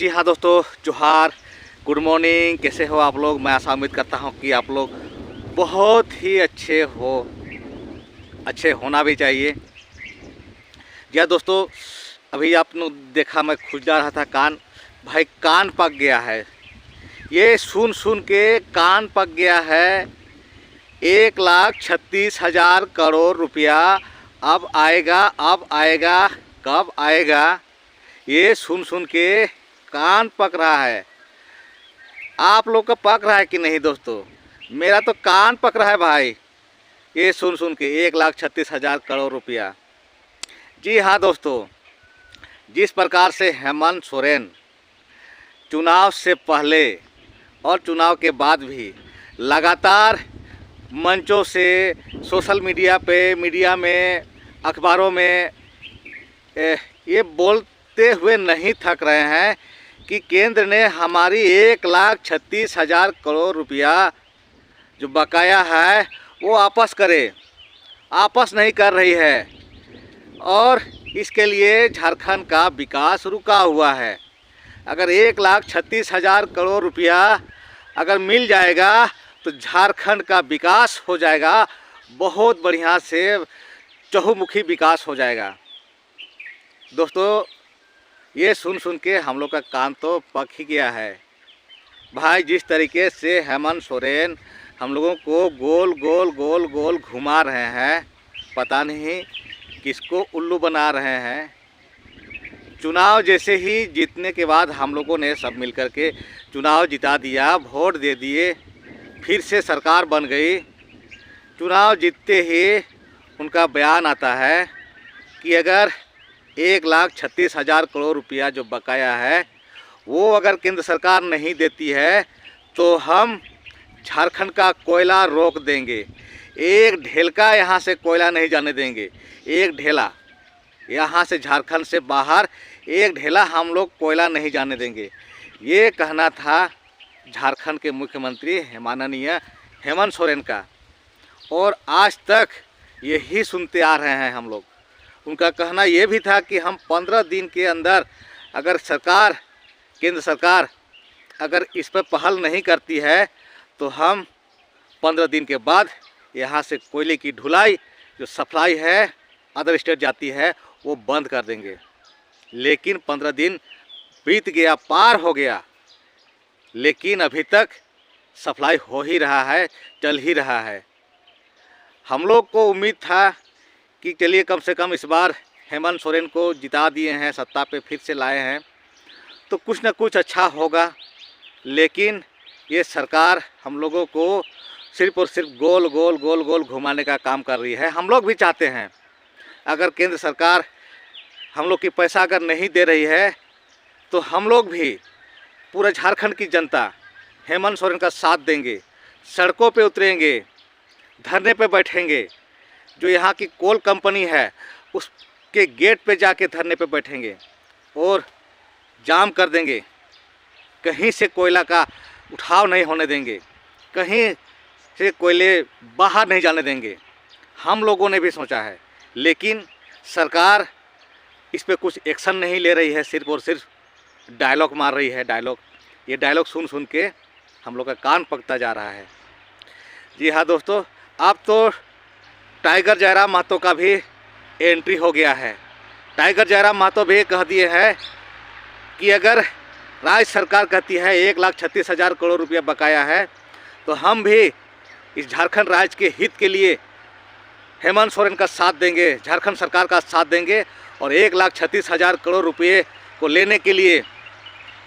जी हाँ दोस्तों, जोहार, गुड मॉर्निंग। कैसे हो आप लोग? मैं आशा उम्मीद करता हूँ कि आप लोग बहुत ही अच्छे होना भी चाहिए। जी हाँ दोस्तों, अभी आपने देखा मैं खुजला रहा था कान। भाई कान पक गया है, ये सुन सुन के कान पक गया है। 1,36,000 करोड़ रुपया अब आएगा, अब आएगा, कब आएगा? ये सुन सुन के कान पक रहा है। आप लोग का पक रहा है कि नहीं दोस्तों? मेरा तो कान पक रहा है भाई, ये सुन सुन के 1,36,000 करोड़ रुपया। जी हाँ दोस्तों, जिस प्रकार से हेमंत सोरेन चुनाव से पहले और चुनाव के बाद भी लगातार मंचों से, सोशल मीडिया पे, मीडिया में, अखबारों में ये बोलते हुए नहीं थक रहे हैं कि केंद्र ने हमारी 1,36,000 करोड़ रुपया जो बकाया है वो वापस करे। वापस नहीं कर रही है और इसके लिए झारखंड का विकास रुका हुआ है। अगर 1,36,000 करोड़ रुपया अगर मिल जाएगा तो झारखंड का विकास हो जाएगा, बहुत बढ़िया से चहुमुखी विकास हो जाएगा। दोस्तों ये सुन सुन के हम लोग का कान तो पक ही गया है भाई। जिस तरीके से हेमंत सोरेन हम लोगों को गोल गोल गोल गोल घुमा रहे हैं, पता नहीं किसको उल्लू बना रहे हैं। चुनाव जैसे ही जीतने के बाद हम लोगों ने सब मिलकर के चुनाव जिता दिया, वोट दे दिए, फिर से सरकार बन गई। चुनाव जीतते ही उनका बयान आता है कि अगर 1,36,000 करोड़ रुपया जो बकाया है वो अगर केंद्र सरकार नहीं देती है तो हम झारखंड का कोयला रोक देंगे। एक ढेलका यहाँ से कोयला नहीं जाने देंगे। एक ढेला यहाँ से, झारखंड से बाहर एक ढेला हम लोग कोयला नहीं जाने देंगे। ये कहना था झारखंड के मुख्यमंत्री माननीय हेमंत सोरेन का, और आज तक यही सुनते आ रहे हैं हम लोग। उनका कहना ये भी था कि हम 15 दिन के अंदर अगर सरकार, केंद्र सरकार अगर इस पर पहल नहीं करती है तो हम 15 दिन के बाद यहाँ से कोयले की ढुलाई जो सप्लाई है अदर स्टेट जाती है वो बंद कर देंगे। लेकिन 15 दिन बीत गया, पार हो गया, लेकिन अभी तक सप्लाई हो ही रहा है, चल ही रहा है। हम लोग को उम्मीद था कि चलिए कम से कम इस बार हेमंत सोरेन को जिता दिए हैं, सत्ता पे फिर से लाए हैं तो कुछ न कुछ अच्छा होगा। लेकिन ये सरकार हम लोगों को सिर्फ और सिर्फ गोल गोल गोल गोल घुमाने का काम कर रही है। हम लोग भी चाहते हैं अगर केंद्र सरकार हम लोग की पैसा अगर नहीं दे रही है तो हम लोग भी, पूरा झारखंड की जनता हेमंत सोरेन का साथ देंगे, सड़कों पे उतरेंगे, धरने पे बैठेंगे। जो यहाँ की कोल कंपनी है उसके गेट पे जाके धरने पे बैठेंगे और जाम कर देंगे। कहीं से कोयला का उठाव नहीं होने देंगे, कहीं से कोयले बाहर नहीं जाने देंगे। हम लोगों ने भी सोचा है, लेकिन सरकार इस पे कुछ एक्शन नहीं ले रही है, सिर्फ और सिर्फ डायलॉग मार रही है। डायलॉग, ये डायलॉग सुन सुन के हम लोग का कान पकता जा रहा है। जी हाँ दोस्तों, अब तो टाइगर जयराम महतो का भी एंट्री हो गया है। टाइगर जयराम महतो भी कह दिए हैं कि अगर राज्य सरकार कहती है 1,36,000 करोड़ रुपया बकाया है तो हम भी इस झारखंड राज्य के हित के लिए हेमंत सोरेन का साथ देंगे, झारखंड सरकार का साथ देंगे और 1,36,000 करोड़ रुपये को लेने के लिए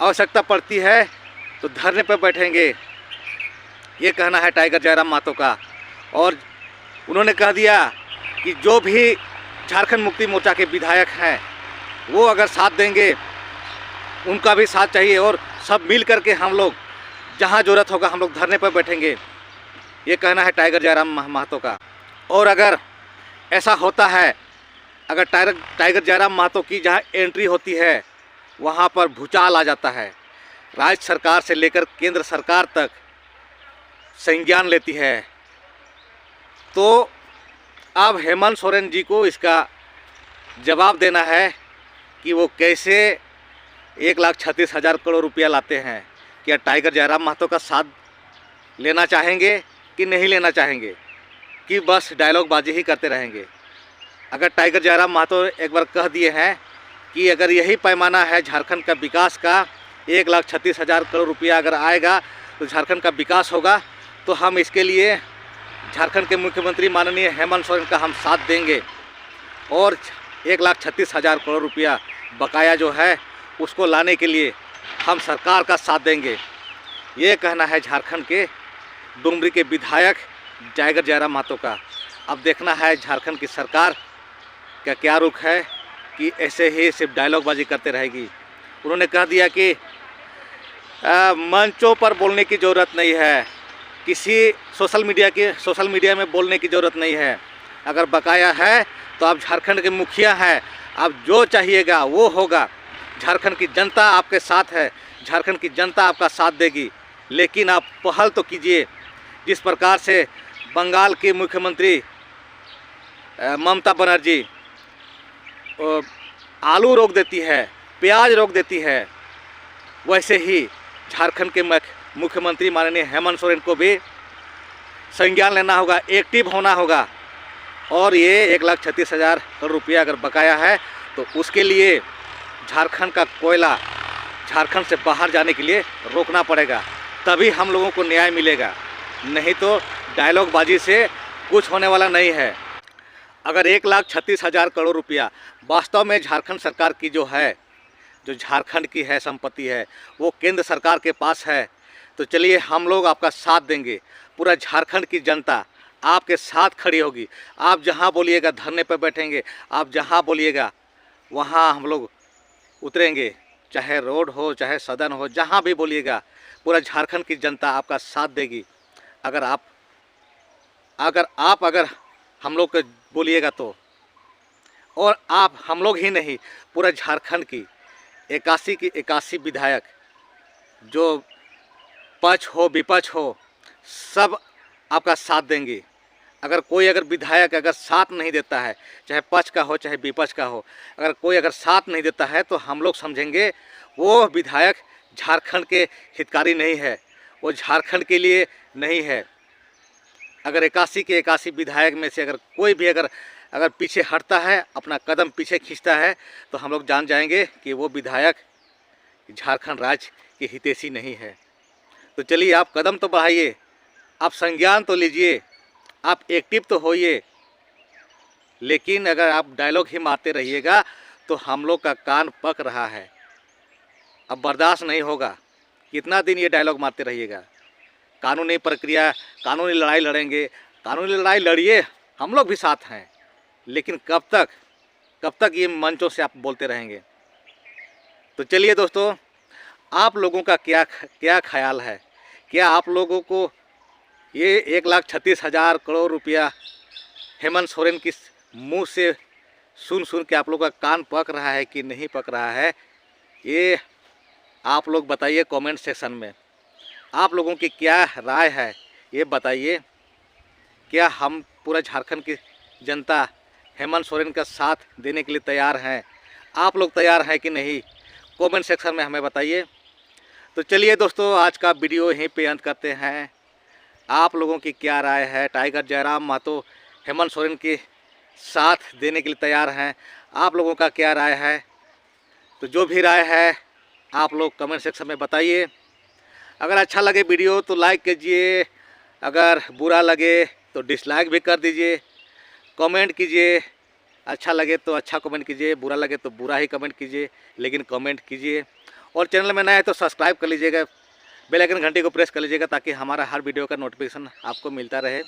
आवश्यकता पड़ती है तो धरने पर बैठेंगे। ये कहना है टाइगर जयराम महतो का। और उन्होंने कह दिया कि जो भी झारखंड मुक्ति मोर्चा के विधायक हैं वो अगर साथ देंगे, उनका भी साथ चाहिए और सब मिल कर के हम लोग जहां ज़रूरत होगा हम लोग धरने पर बैठेंगे। ये कहना है टाइगर जयराम महतो का। और अगर ऐसा होता है, अगर टाइगर जयराम महतो की जहां एंट्री होती है वहां पर भूचाल आ जाता है, राज्य सरकार से लेकर केंद्र सरकार तक संज्ञान लेती है, तो अब हेमंत सोरेन जी को इसका जवाब देना है कि वो कैसे 1,36,000 करोड़ रुपया लाते हैं, क्या टाइगर जयराम महतो का साथ लेना चाहेंगे कि नहीं लेना चाहेंगे, कि बस डायलॉगबाजी ही करते रहेंगे? अगर टाइगर जयराम महतो एक बार कह दिए हैं कि अगर यही पैमाना है झारखंड का विकास का, 1,36,000 करोड़ रुपया अगर आएगा तो झारखंड का विकास होगा, तो हम इसके लिए झारखंड के मुख्यमंत्री माननीय हेमंत सोरेन का हम साथ देंगे और 1,36,000 करोड़ रुपया बकाया जो है उसको लाने के लिए हम सरकार का साथ देंगे। ये कहना है झारखंड के डुमरी के विधायक टाइगर जयराम महतो का। अब देखना है झारखंड की सरकार का क्या रुख है, कि ऐसे ही सिर्फ डायलॉगबाजी करते रहेगी। उन्होंने कह दिया कि मंचों पर बोलने की ज़रूरत नहीं है, किसी सोशल मीडिया में बोलने की ज़रूरत नहीं है। अगर बकाया है तो आप झारखंड के मुखिया हैं, आप जो चाहिएगा वो होगा। झारखंड की जनता आपके साथ है, झारखंड की जनता आपका साथ देगी, लेकिन आप पहल तो कीजिए। जिस प्रकार से बंगाल की मुख्यमंत्री ममता बनर्जी आलू रोक देती है, प्याज रोक देती है, वैसे ही झारखंड के मुख्यमंत्री माननीय हेमंत सोरेन को भी संज्ञान लेना होगा, एक्टिव होना होगा। और ये 1,36,000 करोड़ रुपया अगर बकाया है तो उसके लिए झारखंड का कोयला झारखंड से बाहर जाने के लिए रोकना पड़ेगा, तभी हम लोगों को न्याय मिलेगा। नहीं तो डायलॉगबाजी से कुछ होने वाला नहीं है। अगर 1,36,000 करोड़ रुपया वास्तव में झारखंड सरकार की जो है, जो झारखंड की है संपत्ति है, वो केंद्र सरकार के पास है, तो चलिए हम लोग आपका साथ देंगे। पूरा झारखंड की जनता आपके साथ खड़ी होगी। आप जहां बोलिएगा धरने पर बैठेंगे, आप जहां बोलिएगा वहां हम लोग उतरेंगे, चाहे रोड हो चाहे सदन हो, जहां भी बोलिएगा पूरा झारखंड की जनता आपका साथ देगी। अगर आप हम लोग को बोलिएगा तो। और आप हम लोग ही नहीं, पूरा झारखंड की 81 विधायक, जो पक्ष हो विपक्ष हो, सब आपका साथ देंगे। अगर विधायक अगर साथ नहीं देता है, चाहे पक्ष का हो चाहे विपक्ष का हो, अगर कोई अगर साथ नहीं देता है तो हम लोग समझेंगे वो विधायक झारखंड के हितकारी नहीं है, वो झारखंड के लिए नहीं है। अगर 81 के 81 विधायक में से अगर कोई भी अगर पीछे हटता है, अपना कदम पीछे खींचता है, तो हम लोग जान जाएंगे कि वो विधायक झारखंड राज्य के हितैषी नहीं है। तो चलिए आप कदम तो बढ़ाइए, आप संज्ञान तो लीजिए, आप एक्टिव तो होइए। लेकिन अगर आप डायलॉग ही मारते रहिएगा तो हम लोग का कान पक रहा है, अब बर्दाश्त नहीं होगा। कितना दिन ये डायलॉग मारते रहिएगा? कानूनी प्रक्रिया, कानूनी लड़ाई लड़ेंगे, कानूनी लड़ाई लड़िए, हम लोग भी साथ हैं, लेकिन कब तक ये मंचों से आप बोलते रहेंगे? तो चलिए दोस्तों, आप लोगों का क्या ख्याल है? क्या आप लोगों को ये 1,36,000 करोड़ रुपया हेमंत सोरेन की मुंह से सुन के आप लोगों का कान पक रहा है कि नहीं पक रहा है? ये आप लोग बताइए कमेंट सेक्शन में। आप लोगों की क्या राय है ये बताइए। क्या हम पूरा झारखंड की जनता हेमंत सोरेन का साथ देने के लिए तैयार हैं? आप लोग तैयार हैं कि नहीं? कमेंट सेक्शन में हमें बताइए। तो चलिए दोस्तों, आज का वीडियो यहीं पे अंत करते हैं। आप लोगों की क्या राय है? टाइगर जयराम महतो हेमंत सोरेन के साथ देने के लिए तैयार हैं? आप लोगों का क्या राय है? तो जो भी राय है आप लोग कमेंट सेक्शन में बताइए। अगर अच्छा लगे वीडियो तो लाइक कीजिए, अगर बुरा लगे तो डिसलाइक भी कर दीजिए। कमेंट कीजिए, अच्छा लगे तो अच्छा कमेंट कीजिए, बुरा लगे तो बुरा ही कमेंट कीजिए, लेकिन कमेंट कीजिए। और चैनल में नया है तो सब्सक्राइब कर लीजिएगा, बेल आइकन घंटी को प्रेस कर लीजिएगा, ताकि हमारा हर वीडियो का नोटिफिकेशन आपको मिलता रहे।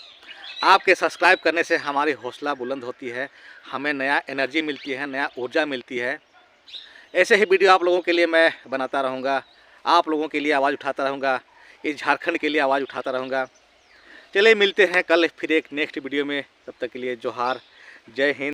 आपके सब्सक्राइब करने से हमारी हौसला बुलंद होती है, हमें नया एनर्जी मिलती है, नया ऊर्जा मिलती है। ऐसे ही वीडियो आप लोगों के लिए मैं बनाता रहूँगा, आप लोगों के लिए आवाज़ उठाता रहूँगा, इस झारखंड के लिए आवाज़ उठाता रहूँगा। चलिए मिलते हैं कल फिर एक नेक्स्ट वीडियो में। तब तक के लिए जोहार, जय हिंद।